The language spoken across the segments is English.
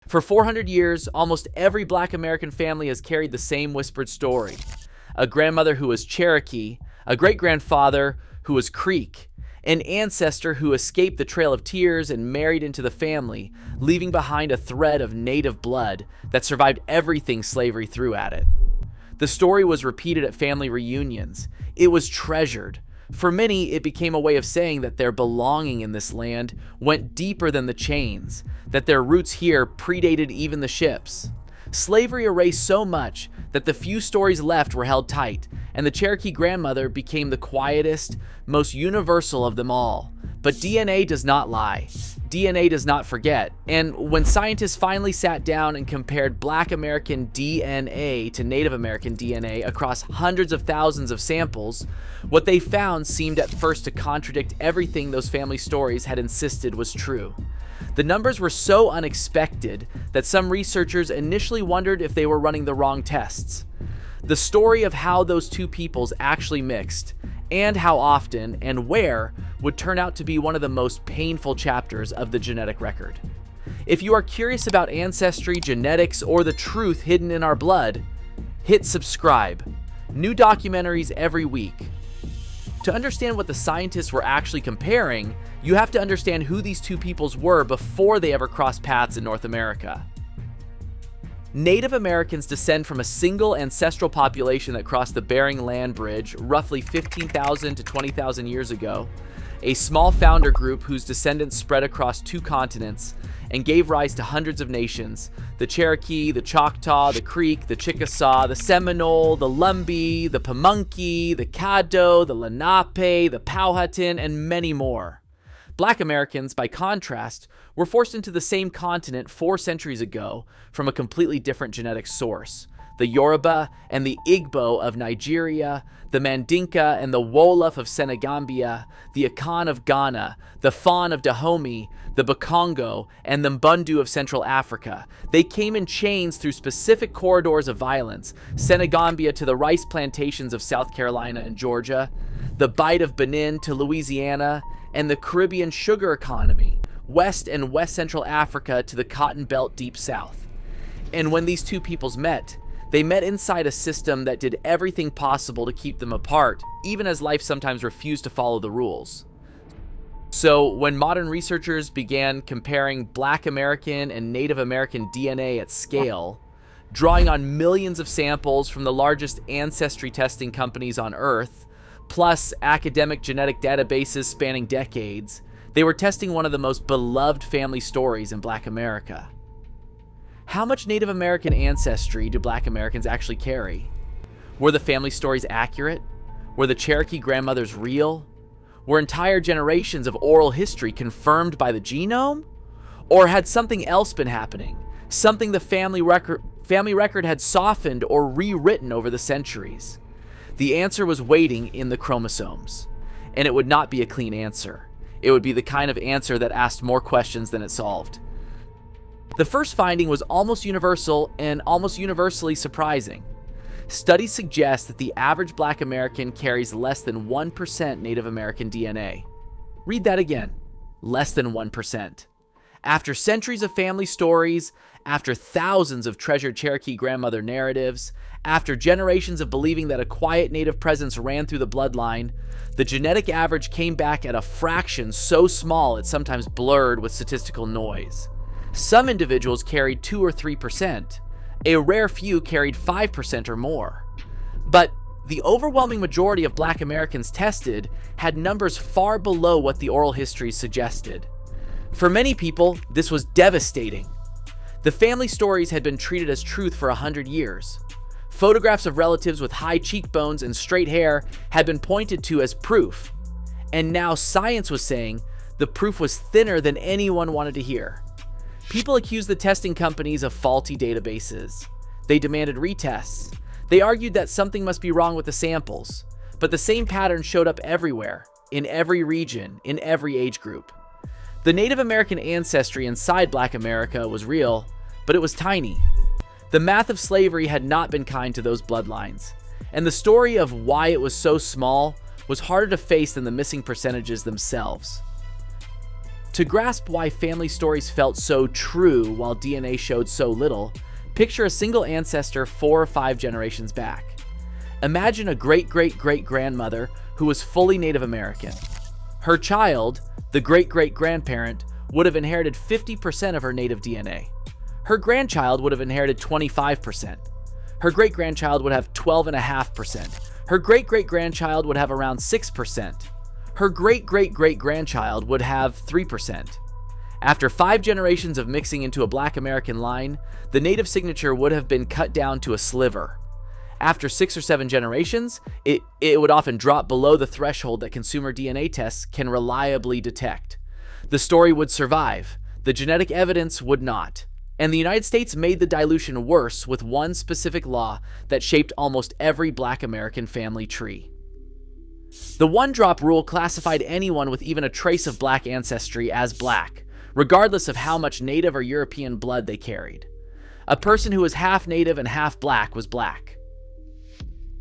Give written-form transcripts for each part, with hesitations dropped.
For 400 years, almost every Black American family has carried the same whispered story. A grandmother who was Cherokee, a great-grandfather who was Creek, an ancestor who escaped the Trail of Tears and married into the family, leaving behind a thread of native blood that survived everything slavery threw at it. The story was repeated at family reunions. It was treasured. For many, it became a way of saying that their belonging in this land went deeper than the chains, that their roots here predated even the ships. Slavery erased so much that the few stories left were held tight, and the Cherokee grandmother became the quietest, most universal of them all. But DNA does not lie. DNA does not forget. And when scientists finally sat down and compared Black American DNA to Native American DNA across hundreds of thousands of samples, what they found seemed at first to contradict everything those family stories had insisted was true. The numbers were so unexpected that some researchers initially wondered if they were running the wrong tests. The story of how those two peoples actually mixed, and how often and where, would turn out to be one of the most painful chapters of the genetic record. If you are curious about ancestry, genetics, or the truth hidden in our blood, hit subscribe. New documentaries every week. To understand what the scientists were actually comparing, you have to understand who these two peoples were before they ever crossed paths in North America. Native Americans descend from a single ancestral population that crossed the Bering Land Bridge roughly 15,000 to 20,000 years ago, a small founder group whose descendants spread across two continents and gave rise to hundreds of nations: the Cherokee, the Choctaw, the Creek, the Chickasaw, the Seminole, the Lumbee, the Pamunkey, the Caddo, the Lenape, the Powhatan, and many more. Black Americans, by contrast, were forced into the same continent 4 centuries ago from a completely different genetic source. The Yoruba and the Igbo of Nigeria, the Mandinka and the Wolof of Senegambia, the Akan of Ghana, the Fon of Dahomey, the Bakongo, and the Mbundu of Central Africa. They came in chains through specific corridors of violence: Senegambia to the rice plantations of South Carolina and Georgia, the Bight of Benin to Louisiana, and the Caribbean sugar economy, West and West Central Africa to the Cotton Belt deep south. And when these two peoples met, they met inside a system that did everything possible to keep them apart, even as life sometimes refused to follow the rules. So when modern researchers began comparing Black American and Native American DNA at scale, drawing on millions of samples from the largest ancestry testing companies on Earth, plus academic genetic databases spanning decades, they were testing one of the most beloved family stories in Black America. How much Native American ancestry do Black Americans actually carry? Were the family stories accurate? Were the Cherokee grandmothers real? Were entire generations of oral history confirmed by the genome? Or had something else been happening? Something the family record had softened or rewritten over the centuries? The answer was waiting in the chromosomes. And it would not be a clean answer. It would be the kind of answer that asked more questions than it solved. The first finding was almost universal and almost universally surprising. Studies suggest that the average Black American carries less than 1% Native American DNA. Read that again. Less than 1%. After centuries of family stories, after thousands of treasured Cherokee grandmother narratives, after generations of believing that a quiet Native presence ran through the bloodline, the genetic average came back at a fraction so small it sometimes blurred with statistical noise. Some individuals carried 2 or 3%. A rare few carried 5% or more. But the overwhelming majority of Black Americans tested had numbers far below what the oral histories suggested. For many people, this was devastating. The family stories had been treated as truth for 100 years. Photographs of relatives with high cheekbones and straight hair had been pointed to as proof. And now science was saying the proof was thinner than anyone wanted to hear. People accused the testing companies of faulty databases. They demanded retests. They argued that something must be wrong with the samples. But the same pattern showed up everywhere, in every region, in every age group. The Native American ancestry inside Black America was real, but it was tiny. The math of slavery had not been kind to those bloodlines, and the story of why it was so small was harder to face than the missing percentages themselves. To grasp why family stories felt so true while DNA showed so little, picture a single ancestor 4 or 5 generations back. Imagine a great-great-great-grandmother who was fully Native American. Her child, the great-great-grandparent, would have inherited 50% of her native DNA. Her grandchild would have inherited 25%. Her great-grandchild would have 12.5%. Her great-great-grandchild would have around 6%. Her great-great-great-grandchild would have 3%. After 5 generations of mixing into a Black American line, the native signature would have been cut down to a sliver. After 6 or 7 generations, it would often drop below the threshold that consumer DNA tests can reliably detect. The story would survive, the genetic evidence would not. And the United States made the dilution worse with one specific law that shaped almost every Black American family tree. The one-drop rule classified anyone with even a trace of Black ancestry as Black, regardless of how much Native or European blood they carried. A person who was half Native and half Black was Black.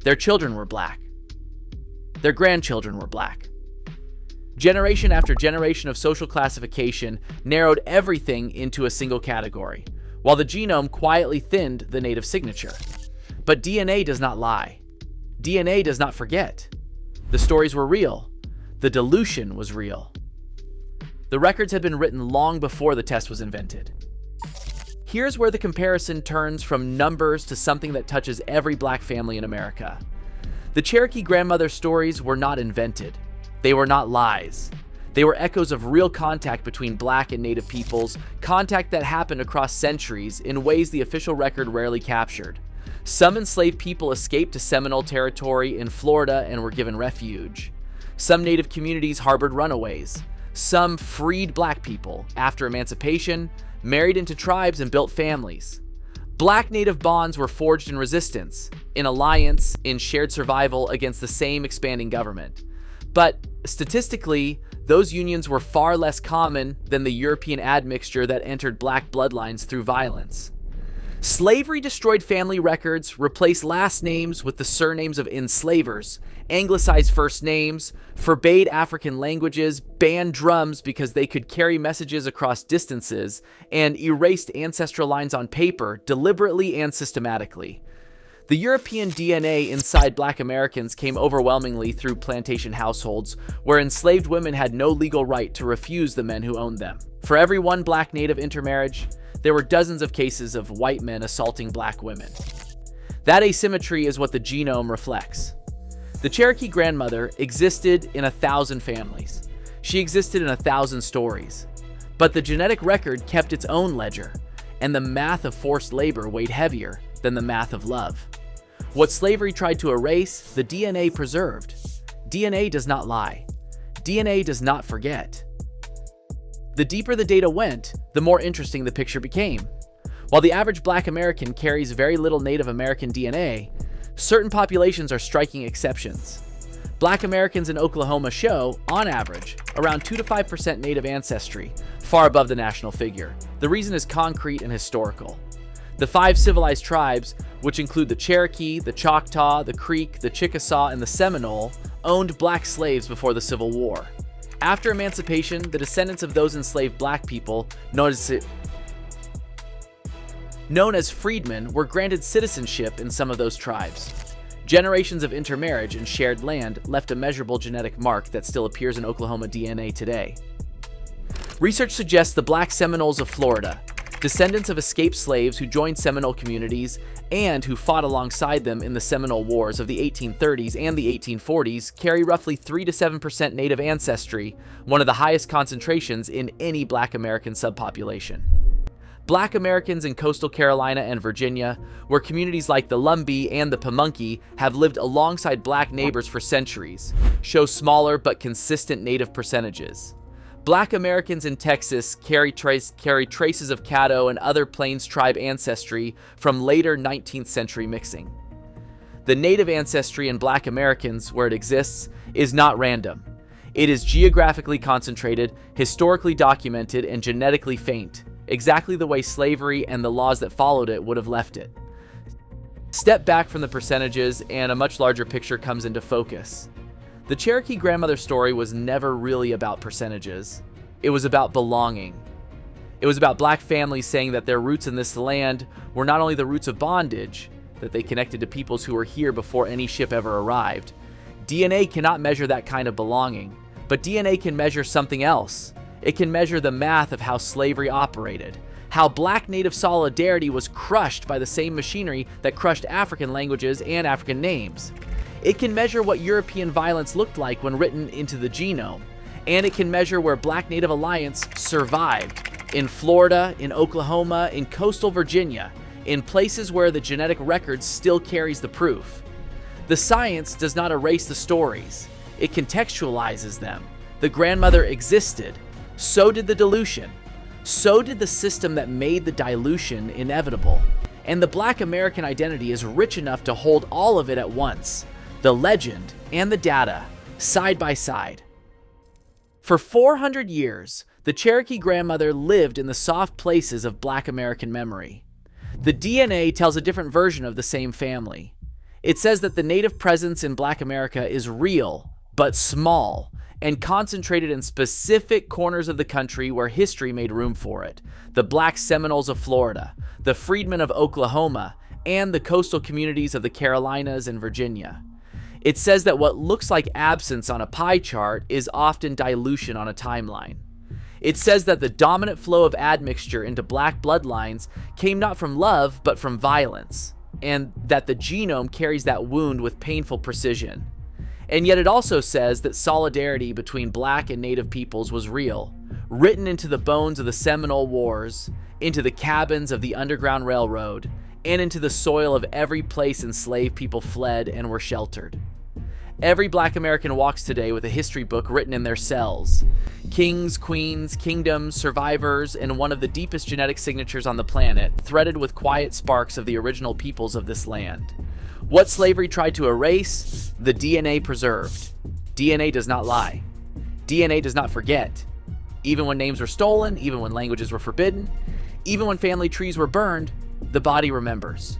Their children were Black. Their grandchildren were Black. Generation after generation of social classification narrowed everything into a single category, while the genome quietly thinned the native signature. But DNA does not lie. DNA does not forget. The stories were real. The dilution was real. The records had been written long before the test was invented. Here's where the comparison turns from numbers to something that touches every Black family in America. The Cherokee grandmother stories were not invented. They were not lies. They were echoes of real contact between Black and Native peoples, contact that happened across centuries in ways the official record rarely captured. Some enslaved people escaped to Seminole territory in Florida and were given refuge. Some Native communities harbored runaways. Some freed Black people after emancipation, married into tribes, and built families. Black-Native bonds were forged in resistance, in alliance, in shared survival against the same expanding government. But statistically, those unions were far less common than the European admixture that entered Black bloodlines through violence. Slavery destroyed family records, replaced last names with the surnames of enslavers, anglicized first names, forbade African languages, banned drums because they could carry messages across distances, and erased ancestral lines on paper deliberately and systematically. The European DNA inside Black Americans came overwhelmingly through plantation households, where enslaved women had no legal right to refuse the men who owned them. For every one Black-Native intermarriage, there were dozens of cases of white men assaulting Black women. That asymmetry is what the genome reflects. The Cherokee grandmother existed in 1,000 families. She existed in 1,000 stories. But the genetic record kept its own ledger, and the math of forced labor weighed heavier than the math of love. What slavery tried to erase, the DNA preserved. DNA does not lie. DNA does not forget. The deeper the data went, the more interesting the picture became. While the average Black American carries very little Native American DNA, certain populations are striking exceptions. Black Americans in Oklahoma show, on average, around 2 to 5% Native ancestry, far above the national figure. The reason is concrete and historical. The 5 civilized tribes, which include the Cherokee, the Choctaw, the Creek, the Chickasaw, and the Seminole, owned Black slaves before the Civil War. After emancipation, the descendants of those enslaved Black people, known as freedmen, were granted citizenship in some of those tribes. Generations of intermarriage and shared land left a measurable genetic mark that still appears in Oklahoma DNA today. Research suggests the Black Seminoles of Florida, descendants of escaped slaves who joined Seminole communities and who fought alongside them in the Seminole Wars of the 1830s and the 1840s, carry roughly 3 to 7% Native ancestry, one of the highest concentrations in any Black American subpopulation. Black Americans in coastal Carolina and Virginia, where communities like the Lumbee and the Pamunkey have lived alongside Black neighbors for centuries, show smaller but consistent Native percentages. Black Americans in Texas carry traces of Caddo and other Plains tribe ancestry from later 19th century mixing. The Native ancestry in Black Americans, where it exists, is not random. It is geographically concentrated, historically documented, and genetically faint, exactly the way slavery and the laws that followed it would have left it. Step back from the percentages and a much larger picture comes into focus. The Cherokee grandmother story was never really about percentages. It was about belonging. It was about black families saying that their roots in this land were not only the roots of bondage, that they connected to peoples who were here before any ship ever arrived. DNA cannot measure that kind of belonging, but DNA can measure something else. It can measure the math of how slavery operated, how black native solidarity was crushed by the same machinery that crushed African languages and African names. It can measure what European violence looked like when written into the genome, and it can measure where Black Native Alliance survived, in Florida, in Oklahoma, in coastal Virginia, in places where the genetic record still carries the proof. The science does not erase the stories, it contextualizes them. The grandmother existed, so did the dilution. So did the system that made the dilution inevitable. And the Black American identity is rich enough to hold all of it at once, the legend and the data, side by side. For 400 years, the Cherokee grandmother lived in the soft places of Black American memory. The DNA tells a different version of the same family. It says that the native presence in Black America is real, but small, and concentrated in specific corners of the country where history made room for it. The Black Seminoles of Florida, the Freedmen of Oklahoma, and the coastal communities of the Carolinas and Virginia. It says that what looks like absence on a pie chart is often dilution on a timeline. It says that the dominant flow of admixture into black bloodlines came not from love, but from violence, and that the genome carries that wound with painful precision. And yet it also says that solidarity between black and native peoples was real, written into the bones of the Seminole Wars, into the cabins of the Underground Railroad, and into the soil of every place enslaved people fled and were sheltered. Every Black American walks today with a history book written in their cells. Kings, queens, kingdoms, survivors, and one of the deepest genetic signatures on the planet, threaded with quiet sparks of the original peoples of this land. What slavery tried to erase, the DNA preserved. DNA does not lie. DNA does not forget. Even when names were stolen, even when languages were forbidden, even when family trees were burned, the body remembers.